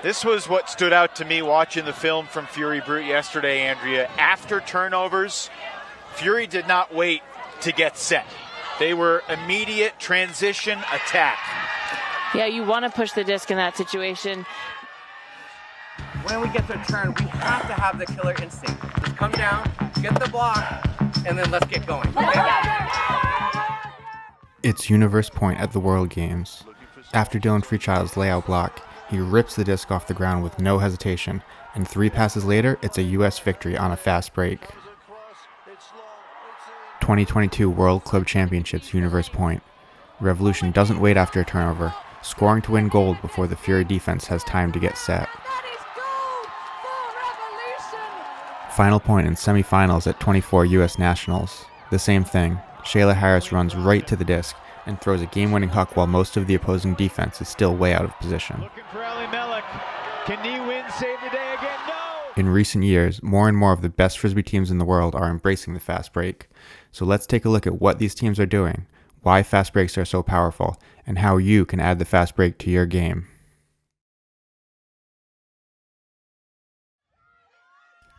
This was what stood out to me watching the film from Fury Brute yesterday, Andrea. After turnovers, Fury did not wait to get set. They were immediate transition attack. Yeah, you want to push the disc in that situation. When we get to a turn, we have to have the killer instinct. Just come down, get the block, and then let's get going. It's Universe Point at the World Games. After Dylan Freechild's layout block, he rips the disc off the ground with no hesitation, and 3 passes later, it's a US victory on a fast break. 2022 World Club Championships, Universe Point. Revolution doesn't wait after a turnover, scoring to win gold before the Fury defense has time to get set. Final point in semifinals at 24 US Nationals. The same thing. Shayla Harris runs right to the disc and throws a game-winning huck while most of the opposing defense is still way out of position. Looking for Ali Melek. Can he win, save the day again? No! In recent years, more and more of the best Frisbee teams in the world are embracing the fast break. So let's take a look at what these teams are doing, why fast breaks are so powerful, and how you can add the fast break to your game.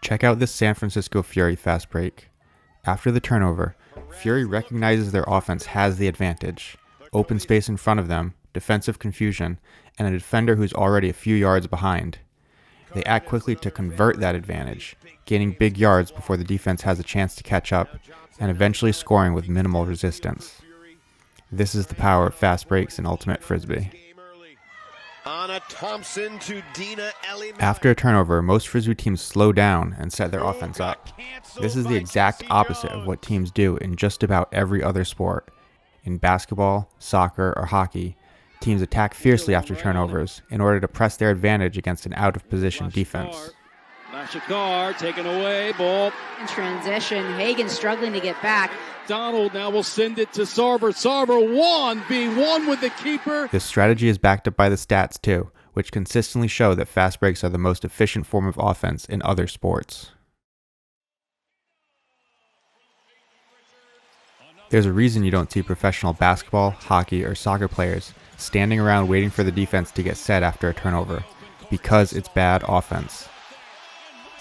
Check out this San Francisco Fury fast break. After the turnover, Fury recognizes their offense has the advantage. Open space in front of them, defensive confusion, and a defender who's already a few yards behind. They act quickly to convert that advantage, gaining big yards before the defense has a chance to catch up, and eventually scoring with minimal resistance. This is the power of fast breaks in Ultimate Frisbee. After a turnover, most Frisbee teams slow down and set their offense up. This is the exact opposite of what teams do in just about every other sport. In basketball, soccer, or hockey, teams attack fiercely after turnovers in order to press their advantage against an out-of-position defense. Mashikar taken away, ball. In transition, Hagan struggling to get back. Donald now will send it to Sarver. Sarver 1v1 with the keeper. This strategy is backed up by the stats too, which consistently show that fast breaks are the most efficient form of offense in other sports. There's a reason you don't see professional basketball, hockey, or soccer players standing around waiting for the defense to get set after a turnover, because it's bad offense.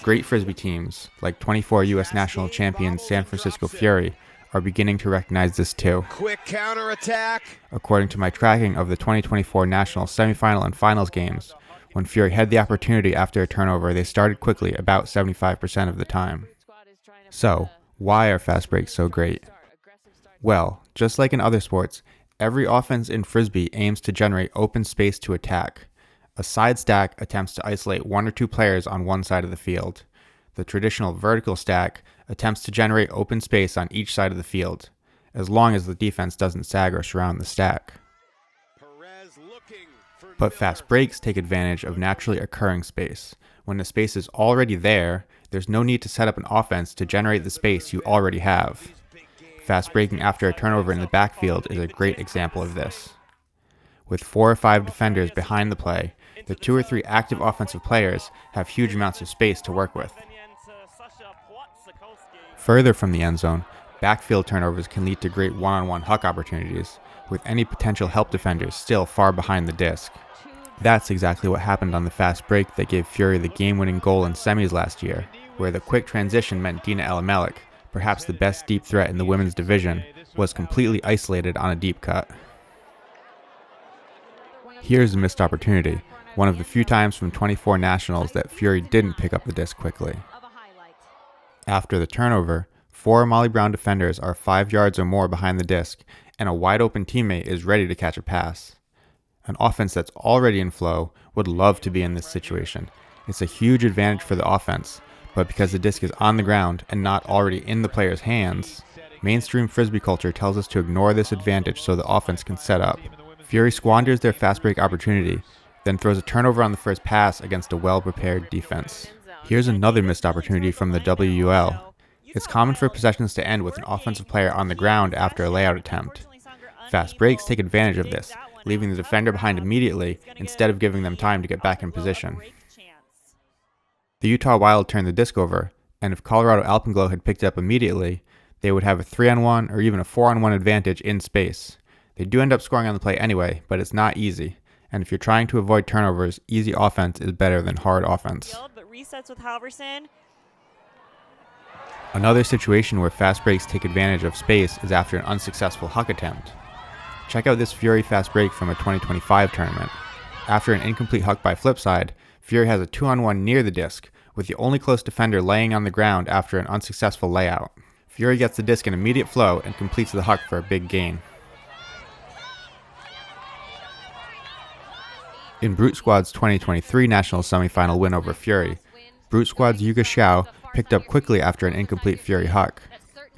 Great Frisbee teams, like 24 US national champions San Francisco Fury, are beginning to recognize this too. Quick counterattack. According to my tracking of the 2024 national semifinal and finals games, when Fury had the opportunity after a turnover, they started quickly about 75% of the time. So, why are fast breaks so great? Well, just like in other sports, every offense in Frisbee aims to generate open space to attack. A side stack attempts to isolate 1 or 2 players on one side of the field. The traditional vertical stack attempts to generate open space on each side of the field, as long as the defense doesn't sag or surround the stack. But fast breaks take advantage of naturally occurring space. When the space is already there, there's no need to set up an offense to generate the space you already have. Fast breaking after a turnover in the backfield is a great example of this. With 4 or 5 defenders behind the play, the 2 or 3 active offensive players have huge amounts of space to work with. Further from the end zone, backfield turnovers can lead to great one-on-one huck opportunities, with any potential help defenders still far behind the disc. That's exactly what happened on the fast break that gave Fury the game-winning goal in semis last year, where the quick transition meant Dina Elimelek, perhaps the best deep threat in the women's division, was completely isolated on a deep cut. Here's a missed opportunity, one of the few times from 24 nationals that Fury didn't pick up the disc quickly. After the turnover, 4 Molly Brown defenders are 5 yards or more behind the disc, and a wide-open teammate is ready to catch a pass. An offense that's already in flow would love to be in this situation. It's a huge advantage for the offense, but because the disc is on the ground and not already in the player's hands, mainstream Frisbee culture tells us to ignore this advantage so the offense can set up. Fury squanders their fast break opportunity, then throws a turnover on the first pass against a well-prepared defense. Here's another missed opportunity from the WUL. It's common for possessions to end with an offensive player on the ground after a layout attempt. Fast breaks take advantage of this, leaving the defender behind immediately instead of giving them time to get back in position. The Utah Wild turned the disc over, and if Colorado Alpenglow had picked it up immediately, they would have a 3-on-1 or even a 4-on-1 advantage in space. They do end up scoring on the play anyway, but it's not easy, and if you're trying to avoid turnovers, easy offense is better than hard offense. But resets with Halverson. Another situation where fast breaks take advantage of space is after an unsuccessful huck attempt. Check out this Fury fast break from a 2025 tournament. After an incomplete huck by Flipside, Fury has a 2-on-1 near the disc, with the only close defender laying on the ground after an unsuccessful layout. Fury gets the disc in immediate flow and completes the huck for a big gain. In Brute Squad's 2023 National Semifinal win over Fury, Brute Squad's Yuga Xiao picked up quickly after an incomplete Fury huck.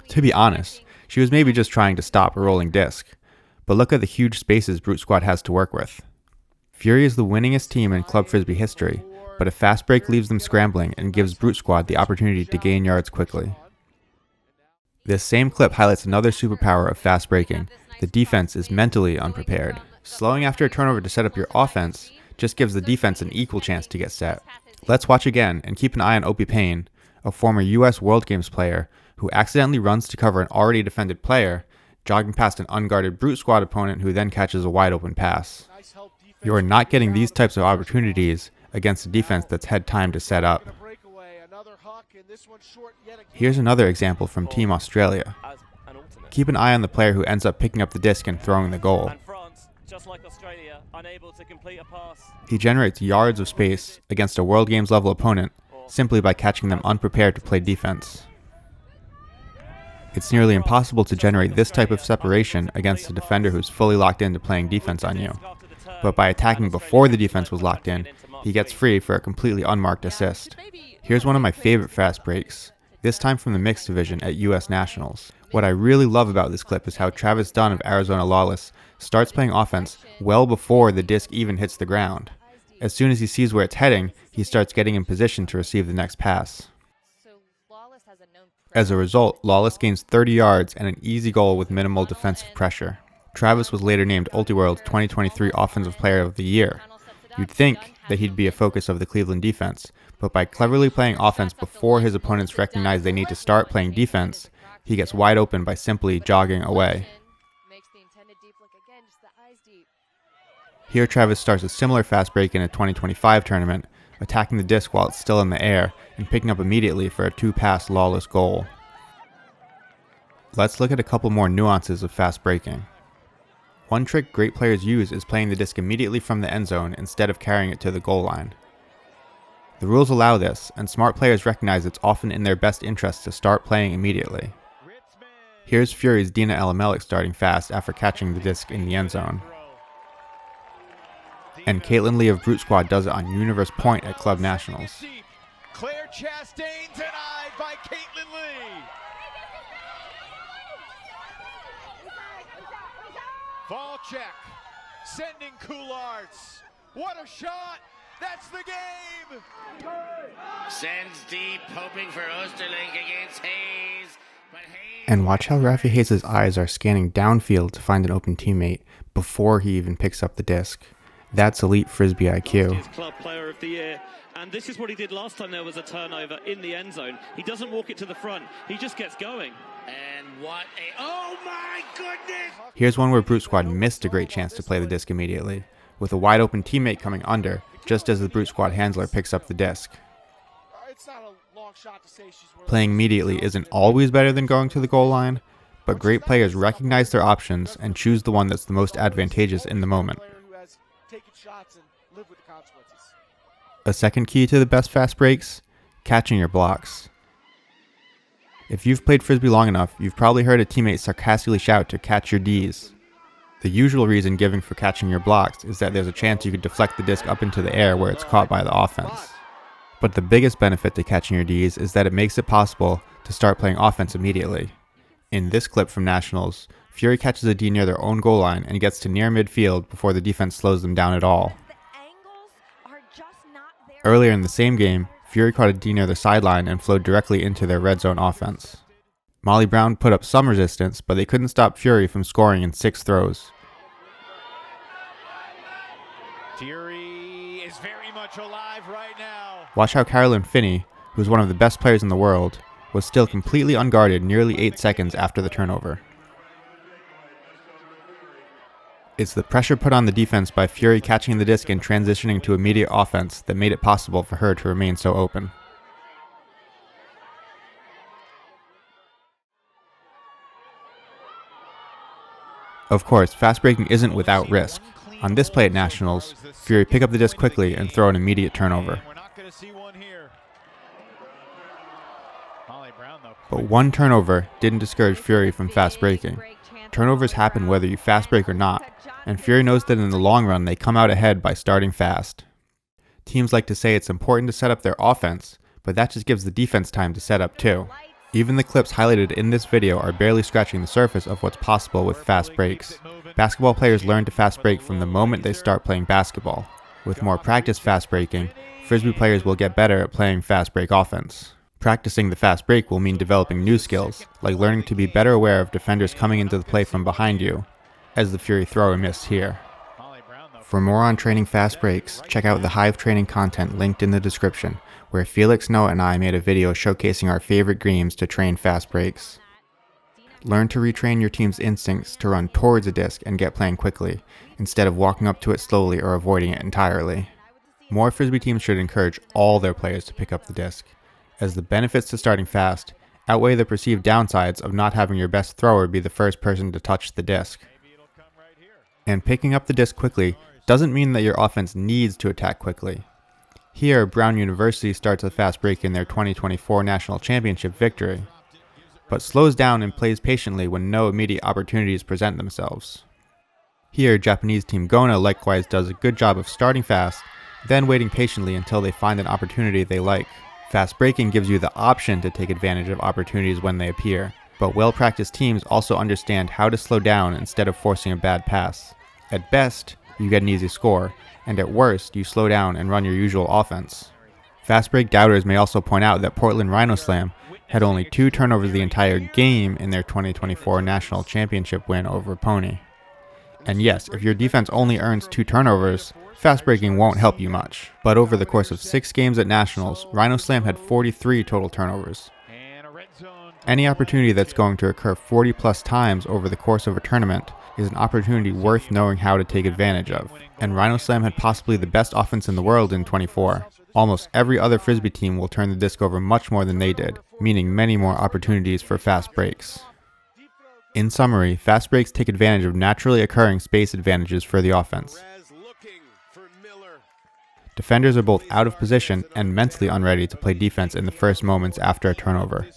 To be honest, she was maybe just trying to stop a rolling disc, but look at the huge spaces Brute Squad has to work with. Fury is the winningest team in Club Frisbee history, but a fast break leaves them scrambling and gives Brute Squad the opportunity to gain yards quickly. This same clip highlights another superpower of fast breaking. The defense is mentally unprepared. Slowing after a turnover to set up your offense just gives the defense an equal chance to get set. Let's watch again and keep an eye on Opie Payne, a former US World Games player who accidentally runs to cover an already defended player, jogging past an unguarded Brute Squad opponent who then catches a wide open pass. You are not getting these types of opportunities against a defense that's had time to set up. Here's another example from Team Australia. Keep an eye on the player who ends up picking up the disc and throwing the goal. Just like Australia, unable to complete a pass. He generates yards of space against a World Games level opponent simply by catching them unprepared to play defense. It's nearly impossible to generate this type of separation against a defender who's fully locked into playing defense on you. But by attacking before the defense was locked in, he gets free for a completely unmarked assist. Here's one of my favorite fast breaks, this time from the mixed division at US Nationals. What I really love about this clip is how Travis Dunn of Arizona Lawless starts playing offense well before the disc even hits the ground. As soon as he sees where it's heading, he starts getting in position to receive the next pass. As a result, Lawless gains 30 yards and an easy goal with minimal defensive pressure. Travis was later named Ultiworld's 2023 Offensive Player of the Year. You'd think that he'd be a focus of the Cleveland defense, but by cleverly playing offense before his opponents recognize they need to start playing defense, he gets wide open by simply jogging away. Here Travis starts a similar fast break in a 2025 tournament, attacking the disc while it's still in the air and picking up immediately for a 2-pass Lawless goal. Let's look at a couple more nuances of fast breaking. One trick great players use is playing the disc immediately from the end zone instead of carrying it to the goal line. The rules allow this, and smart players recognize it's often in their best interest to start playing immediately. Here's Fury's Dina Elamelik starting fast after catching the disc in the end zone. And Caitlin Lee of Brute Squad does it on Universe Point at Club Nationals. Claire Chastain denied by Caitlin Lee. Ball check, sending Coulards. What a shot! That's the game! Sends deep, hoping for Osterling against Hayes. But Hayes... And watch how Rafi Hayes' eyes are scanning downfield to find an open teammate before he even picks up the disc. That's elite Frisbee IQ. Club Player of the Year. And this is what he did last time there was a turnover in the end zone. He doesn't walk it to the front. He just gets going. And what a... Oh my goodness! Here's one where Brute Squad missed a great chance to play the disc immediately, with a wide open teammate coming under, just as the Brute Squad handler picks up the disc. Playing immediately isn't always better than going to the goal line, but great players recognize their options and choose the one that's the most advantageous in the moment. A second key to the best fast breaks? Catching your blocks. If you've played Frisbee long enough, you've probably heard a teammate sarcastically shout to catch your Ds. The usual reason given for catching your blocks is that there's a chance you could deflect the disc up into the air where it's caught by the offense. But the biggest benefit to catching your Ds is that it makes it possible to start playing offense immediately. In this clip from Nationals, Fury catches a D near their own goal line and gets to near midfield before the defense slows them down at all. Earlier in the same game, Fury caught a D near the sideline and flowed directly into their red zone offense. Molly Brown put up some resistance, but they couldn't stop Fury from scoring in 6 throws. Fury is very much alive right now. Watch how Carolyn Finney, who's one of the best players in the world, was still completely unguarded nearly 8 seconds after the turnover. It's the pressure put on the defense by Fury catching the disc and transitioning to immediate offense that made it possible for her to remain so open. Of course, fast breaking isn't without risk. On this play at Nationals, Fury pick up the disc quickly and throw an immediate turnover. But one turnover didn't discourage Fury from fast breaking. Turnovers happen whether you fast break or not, and Fury knows that in the long run they come out ahead by starting fast. Teams like to say it's important to set up their offense, but that just gives the defense time to set up too. Even the clips highlighted in this video are barely scratching the surface of what's possible with fast breaks. Basketball players learn to fast break from the moment they start playing basketball. With more practice fast breaking, Frisbee players will get better at playing fast break offense. Practicing the fast break will mean developing new skills, like learning to be better aware of defenders coming into the play from behind you, as the Fury throw or miss here. For more on training fast breaks, check out the Hive training content linked in the description, where Felix, Noah, and I made a video showcasing our favorite games to train fast breaks. Learn to retrain your team's instincts to run towards a disc and get playing quickly, instead of walking up to it slowly or avoiding it entirely. More Frisbee teams should encourage all their players to pick up the disc, as the benefits to starting fast outweigh the perceived downsides of not having your best thrower be the first person to touch the disc. And picking up the disc quickly doesn't mean that your offense needs to attack quickly. Here, Brown University starts a fast break in their 2024 National Championship victory, but slows down and plays patiently when no immediate opportunities present themselves. Here, Japanese team GONA likewise does a good job of starting fast, then waiting patiently until they find an opportunity they like. Fast breaking gives you the option to take advantage of opportunities when they appear, but well-practiced teams also understand how to slow down instead of forcing a bad pass. At best, you get an easy score, and at worst, you slow down and run your usual offense. Fast break doubters may also point out that Portland Rhino Slam had only 2 turnovers the entire game in their 2024 National Championship win over Pony. And yes, if your defense only earns 2 turnovers, fast breaking won't help you much. But over the course of 6 games at Nationals, Rhino Slam had 43 total turnovers. Any opportunity that's going to occur 40 plus times over the course of a tournament is an opportunity worth knowing how to take advantage of. And Rhino Slam had possibly the best offense in the world in 24. Almost every other Frisbee team will turn the disc over much more than they did, meaning many more opportunities for fast breaks. In summary, fast breaks take advantage of naturally occurring space advantages for the offense. Defenders are both out of position and mentally unready to play defense in the first moments after a turnover.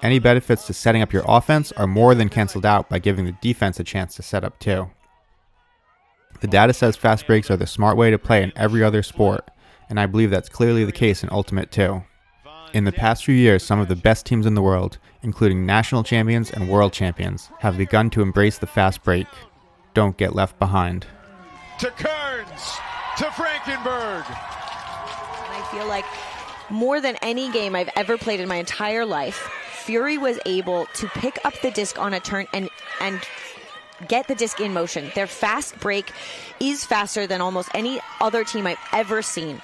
Any benefits to setting up your offense are more than canceled out by giving the defense a chance to set up too. The data says fast breaks are the smart way to play in every other sport, and I believe that's clearly the case in Ultimate too. In the past few years, some of the best teams in the world, including national champions and world champions, have begun to embrace the fast break. Don't get left behind. To Kearns, to Frankenberg. I feel like more than any game I've ever played in my entire life, Fury was able to pick up the disc on a turn and get the disc in motion. Their fast break is faster than almost any other team I've ever seen.